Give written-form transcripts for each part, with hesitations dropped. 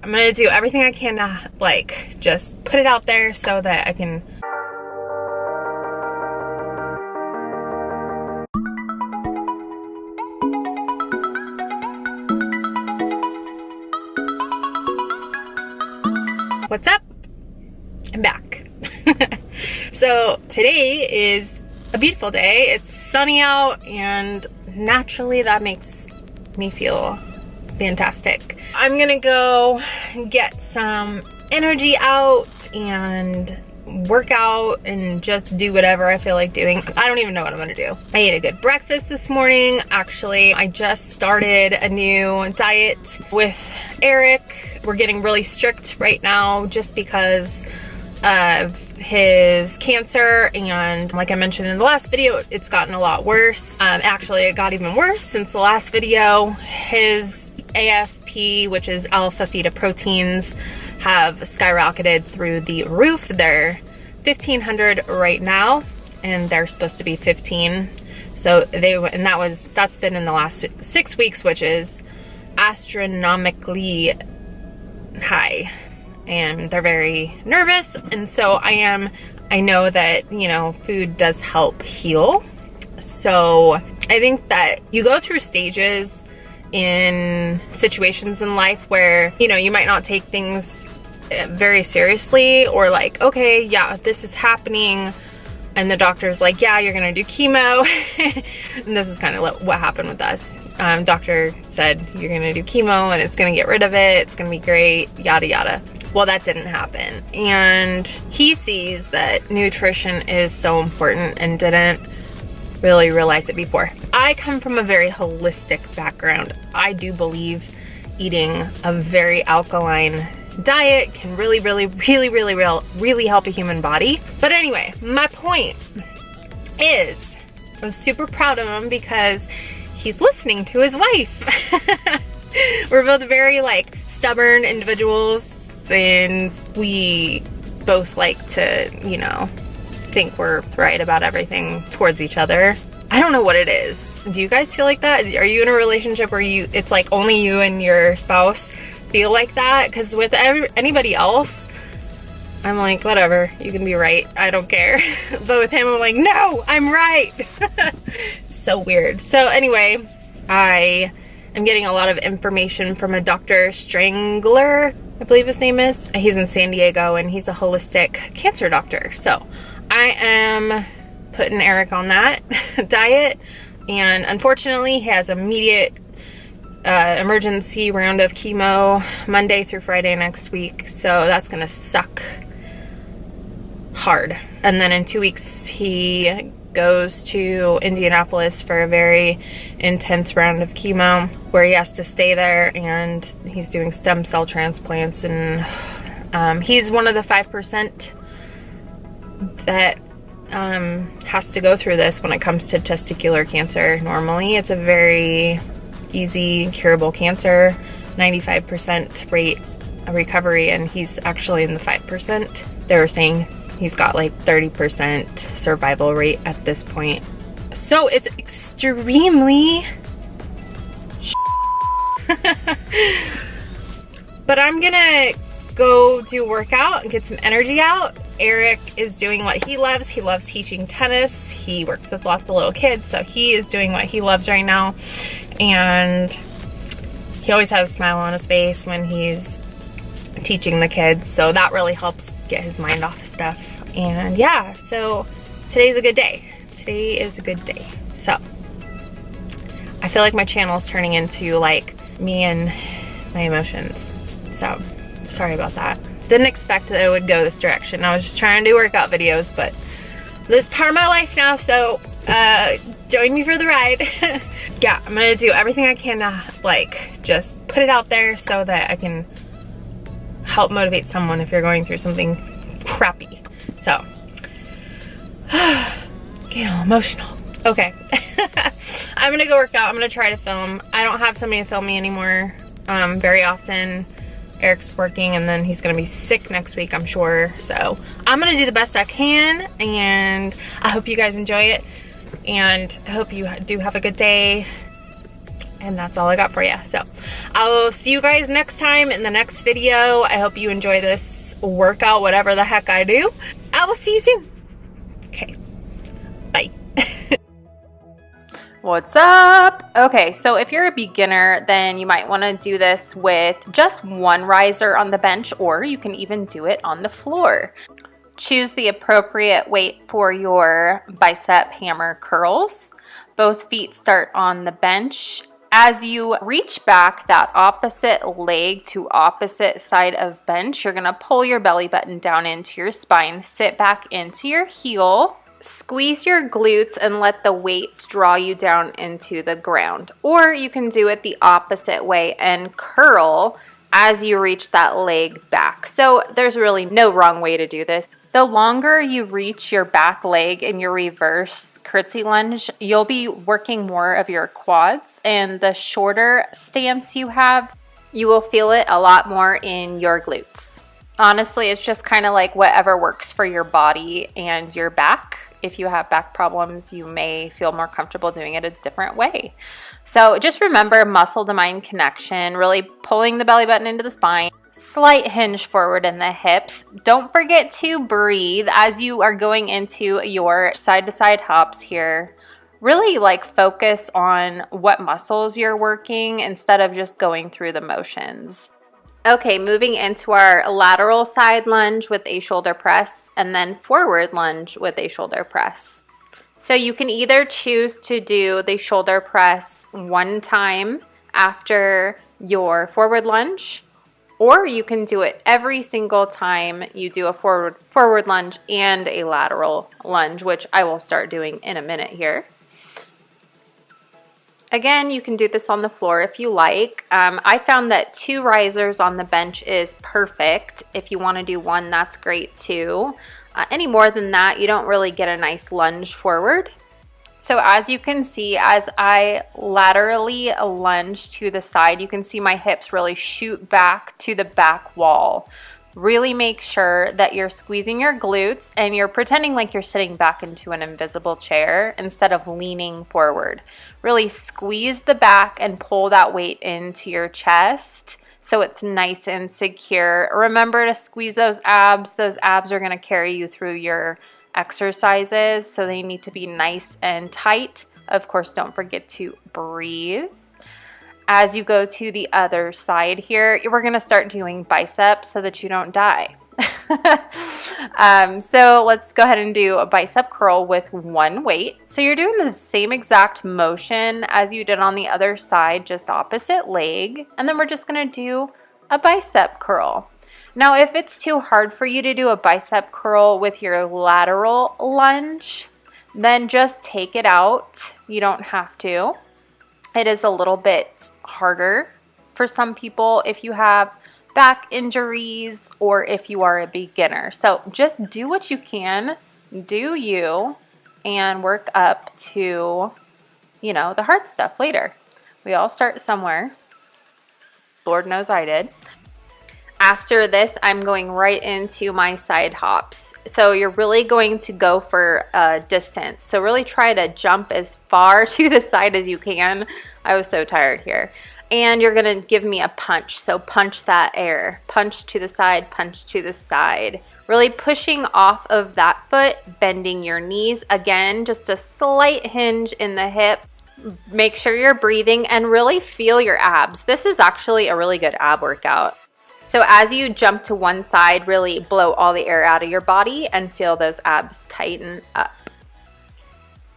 I'm gonna do everything I can to like just put it out there so that I can What's up? I'm back. So today is a beautiful day. It's sunny out and naturally that makes me feel fantastic. I'm gonna go get some energy out and work out and just do whatever I feel like doing. I don't even know what I'm gonna do. I ate a good breakfast this morning. Actually, I just started a new diet with Eric. We're getting really strict right now just because of his cancer, and like I mentioned in the last video, it's gotten a lot worse. Actually, it got even worse since the last video. His AFP, which is alpha fetoproteins, have skyrocketed through the roof. They're 1500 right now, and they're supposed to be 15. So that's been in the last 6 weeks, which is astronomically high. And they're very nervous, and so I know that, you know, food does help heal. So I think that you go through stages in situations in life where, you know, you might not take things very seriously, or like, okay, yeah, this is happening, and the doctor's like, yeah, you're gonna do chemo. And this is kind of what happened with us. Doctor said, you're gonna do chemo and it's gonna get rid of it, it's gonna be great, yada yada. Well, that didn't happen. And he sees that nutrition is so important and didn't really realize it before. I come from a very holistic background. I do believe eating a very alkaline diet can really help a human body. But anyway, my point is, I was super proud of him because he's listening to his wife. We're both very like stubborn individuals, and we both like to, you know, think we're right about everything towards each other. I don't know what it is. Do you guys feel like that? Are you in a relationship where it's like only you and your spouse feel like that? Because with anybody else, I'm like, whatever, you can be right, I don't care. But with him, I'm like, no, I'm right. So weird. So anyway, I am getting a lot of information from a Dr. Strangler, I believe his name is. He's in San Diego, and he's a holistic cancer doctor. So I am putting Eric on that diet, and unfortunately he has immediate emergency round of chemo Monday through Friday next week, so that's gonna suck hard. And then in 2 weeks he goes to Indianapolis for a very intense round of chemo where he has to stay there, and he's doing stem cell transplants, and he's one of the 5% that has to go through this when it comes to testicular cancer. Normally it's a very easy curable cancer, 95% rate of recovery, and he's actually in the 5%. They were saying he's got like 30% survival rate at this point. So it's extremely but I'm gonna go do a workout and get some energy out. Eric is doing what he loves. He loves teaching tennis. He works with lots of little kids, so he is doing what he loves right now. And he always has a smile on his face when he's teaching the kids, so that really helps get his mind off of stuff. And yeah, so today's a good day. Today is a good day. So I feel like my channel is turning into like me and my emotions, so sorry about that. Didn't expect that it would go this direction. I was just trying to do workout videos, but this is part of my life now, so join me for the ride. Yeah, I'm gonna do everything I can to like just put it out there so that I can help motivate someone if you're going through something crappy. So getting all emotional. Okay. I'm gonna go work out. I'm gonna try to film. I don't have somebody to film me anymore very often. Eric's working, and then he's gonna be sick next week, I'm sure. So I'm gonna do the best I can, and I hope you guys enjoy it, and I hope you do have a good day. And that's all I got for you. So I'll see you guys next time in the next video. I hope you enjoy this workout, whatever the heck I do. I will see you soon. Okay, bye. What's up? Okay, so if you're a beginner, then you might want to do this with just one riser on the bench, or you can even do it on the floor. Choose the appropriate weight for your bicep hammer curls. Both feet start on the bench. As you reach back that opposite leg to opposite side of bench, you're going to pull your belly button down into your spine, sit back into your heel, squeeze your glutes and let the weights draw you down into the ground. Or you can do it the opposite way and curl as you reach that leg back. So there's really no wrong way to do this. The longer you reach your back leg in your reverse curtsy lunge, you'll be working more of your quads, and the shorter stance you have, you will feel it a lot more in your glutes. Honestly, it's just kind of like whatever works for your body and your back. If you have back problems, you may feel more comfortable doing it a different way. So just remember muscle to mind connection, really pulling the belly button into the spine. Slight hinge forward in the hips. Don't forget to breathe as you are going into your side to side hops here. Really focus on what muscles you're working instead of just going through the motions. Okay, moving into our lateral side lunge with a shoulder press and then forward lunge with a shoulder press. So you can either choose to do the shoulder press one time after your forward lunge, or you can do it every single time you do a forward lunge and a lateral lunge, which I will start doing in a minute here. Again, you can do this on the floor if you like. I found that 2 risers on the bench is perfect. If you want to do 1, that's great too. Any more than that, you don't really get a nice lunge forward. So as you can see, as I laterally lunge to the side, you can see my hips really shoot back to the back wall. Really make sure that you're squeezing your glutes and you're pretending like you're sitting back into an invisible chair instead of leaning forward. Really squeeze the back and pull that weight into your chest so it's nice and secure. Remember to squeeze those abs. Those abs are going to carry you through your exercises, so they need to be nice and tight. Of course, don't forget to breathe. As you go to the other side here, we're going to start doing biceps so that you don't die. So let's go ahead and do a bicep curl with 1 weight. So you're doing the same exact motion as you did on the other side, just opposite leg. And then we're just going to do a bicep curl. Now, if it's too hard for you to do a bicep curl with your lateral lunge, then just take it out. You don't have to. It is a little bit harder for some people if you have back injuries or if you are a beginner. So just do what you can, do you, and work up to, the hard stuff later. We all start somewhere. Lord knows I did. After this, I'm going right into my side hops. So you're really going to go for distance. So really try to jump as far to the side as you can. I was so tired here. And you're going to give me a punch. So punch that air. Punch to the side, punch to the side. Really pushing off of that foot, bending your knees. Again, just a slight hinge in the hip. Make sure you're breathing and really feel your abs. This is actually a really good ab workout. So as you jump to one side, really blow all the air out of your body and feel those abs tighten up.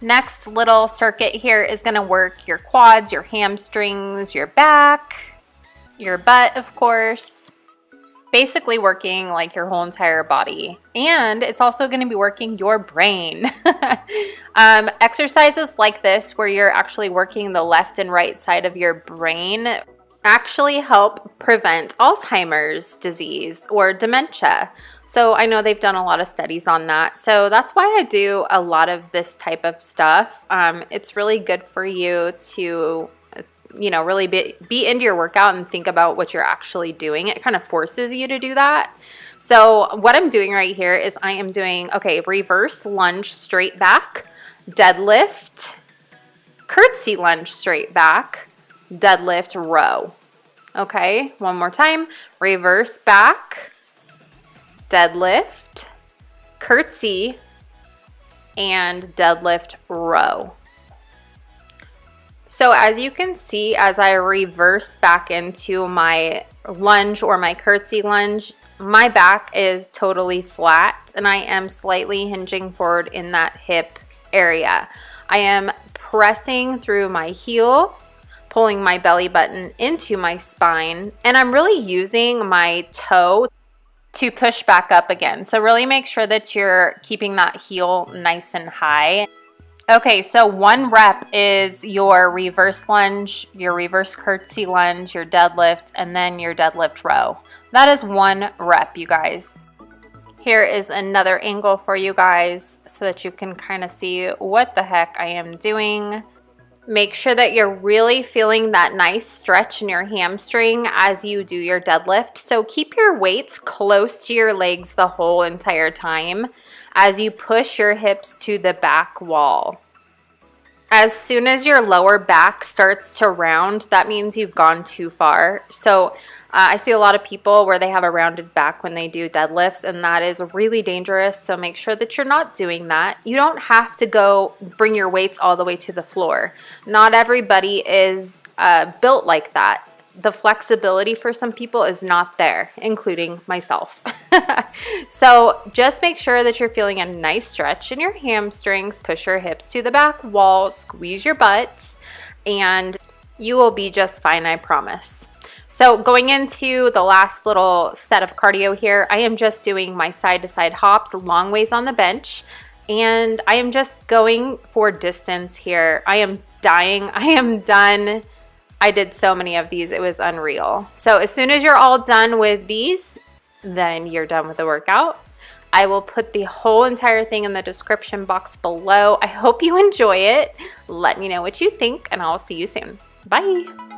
Next little circuit here is going to work your quads, your hamstrings, your back, your butt, of course. Basically working like your whole entire body. And it's also going to be working your brain. Exercises like this, where you're actually working the left and right side of your brain, actually help prevent Alzheimer's disease or dementia. So I know they've done a lot of studies on that. So that's why I do a lot of this type of stuff. It's really good for you to, really be into your workout and think about what you're actually doing. It kind of forces you to do that. So what I'm doing right here is I am doing, reverse lunge straight back, deadlift, curtsy lunge straight back, deadlift, row. Okay, one more time. Reverse back, deadlift, curtsy, and deadlift, row. So as you can see, as I reverse back into my lunge or my curtsy lunge, my back is totally flat and I am slightly hinging forward in that hip area. I am pressing through my heel, pulling my belly button into my spine, and I'm really using my toe to push back up again. So really make sure that you're keeping that heel nice and high. Okay, so 1 rep is your reverse lunge, your reverse curtsy lunge, your deadlift, and then your deadlift row. That is 1 rep, you guys. Here is another angle for you guys so that you can kind of see what the heck I am doing. Make sure that you're really feeling that nice stretch in your hamstring as you do your deadlift. So keep your weights close to your legs the whole entire time as you push your hips to the back wall. As soon as your lower back starts to round, that means you've gone too far. So I see a lot of people where they have a rounded back when they do deadlifts, and that is really dangerous. So make sure that you're not doing that. You don't have to go bring your weights all the way to the floor. Not everybody is built like that. The flexibility for some people is not there, including myself. So just make sure that you're feeling a nice stretch in your hamstrings. Push your hips to the back wall, squeeze your butts, and you will be just fine, I promise. So going into the last little set of cardio here, I am just doing my side-to-side hops, long ways on the bench, and I am just going for distance here. I am dying. I am done. I did so many of these, it was unreal. So as soon as you're all done with these, then you're done with the workout. I will put the whole entire thing in the description box below. I hope you enjoy it. Let me know what you think, and I'll see you soon. Bye.